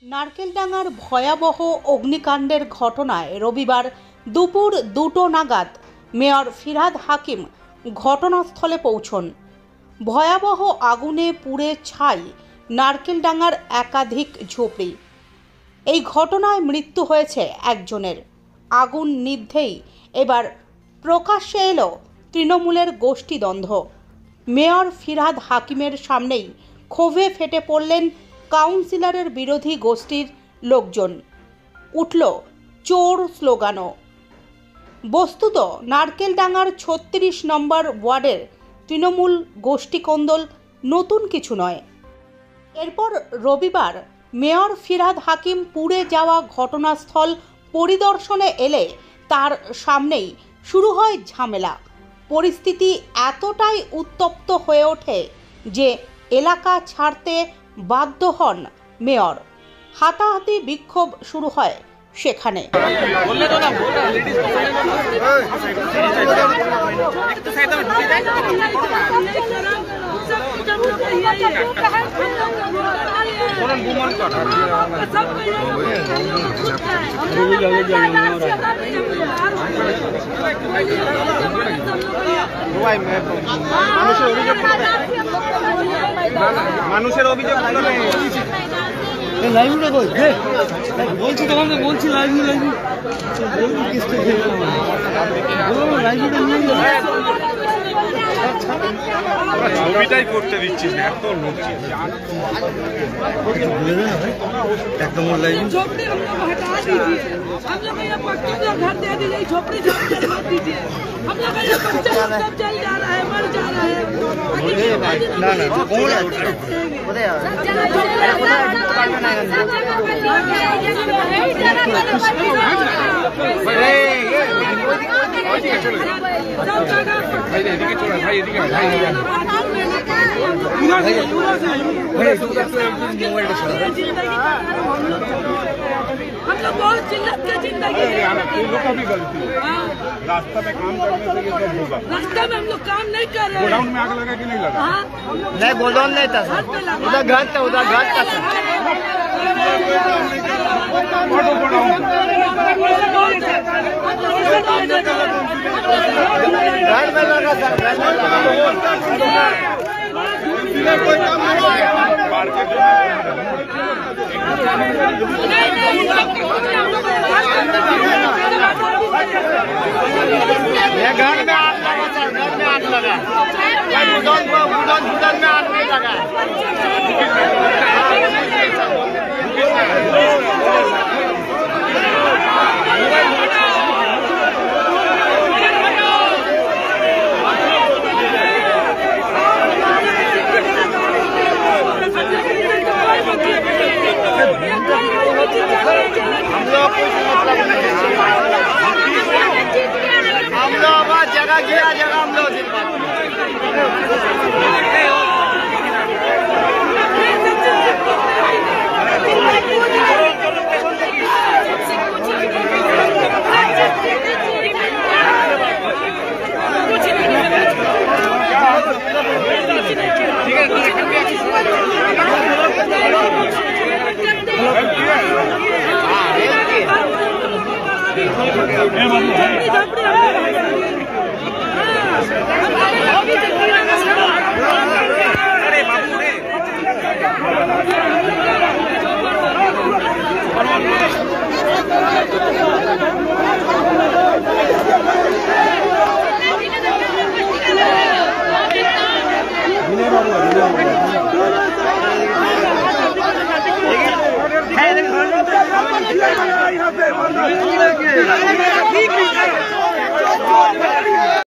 নারকেলডাঙ্গার ভয়াবহ অগ্নিকাণ্ডের ঘটনায় রবিবার দুপুর 2টো নাগাদ মেয়র ফিরহাদ হাকিম ঘটনাস্থলে পৌঁছন। ভয়াবহ আগুনে পুড়ে ছাই নারকেলডাঙ্গার একাধিক ঝুপড়ি। এই ঘটনায় মৃত্যু হয়েছে একজনের। আগুন নিভতেই এবার প্রকাশ্যে এলো তৃণমূলের গোষ্ঠীদ্বন্দ্ব। মেয়র ফিরহাদ হাকিমের সামনেই ক্ষোভে ফেটে পড়লেন কাউন্সিলরের বিরোধী গোষ্ঠীর লোকজন। উঠল চোর স্লোগানও। বস্তুত নারকেলডাঙ্গার 36 নম্বর ওয়ার্ডের তৃণমূল গোষ্ঠীকোন্দল নতুন কিছু নয়। এরপর রবিবার মেয়র ফিরহাদ হাকিম পুড়ে যাওয়া ঘটনাস্থল পরিদর্শনে এলে তার সামনেই শুরু হয় ঝামেলা। পরিস্থিতি এতটাই উত্তপ্ত হয়ে ওঠে যে এলাকা ছাড়তে বাধ্য হন মেয়র। হাতাহাতি বিক্ষোভ শুরু হয় সেখানে। মানুষের অভিযোগ লাইভটা কই বলছি তখন বলছি লাইভটা ছবিটাই করতে দিচ্ছিস না, এত একদম লাইভ झोपड़ी हम लोग हटा दीजिए। हम लोग ये पक्की का घर दे दीजिए, झोपड़ी मत दीजिए। हम लोग ये बच्चा सब जल जा रहा है, मर जा रहा है। ना ना कौन हम लोग बहुत चिल्लत के जिंदगी का भी गलती है। रास्ता में काम करने से ये सब होगा। रास्ते में हम लोग काम नहीं कर रहे। गोडाउन में आग लगा कि नहीं लगा? नहीं गोडाउन नहीं था सर, उधर घर था सर। घर में लगा सर, कोई काम ये घर में आग लगा सर, घर में आग लगा। गोडाउन में आग नहीं लगा। हम लोग जगह गया जगह हम लोग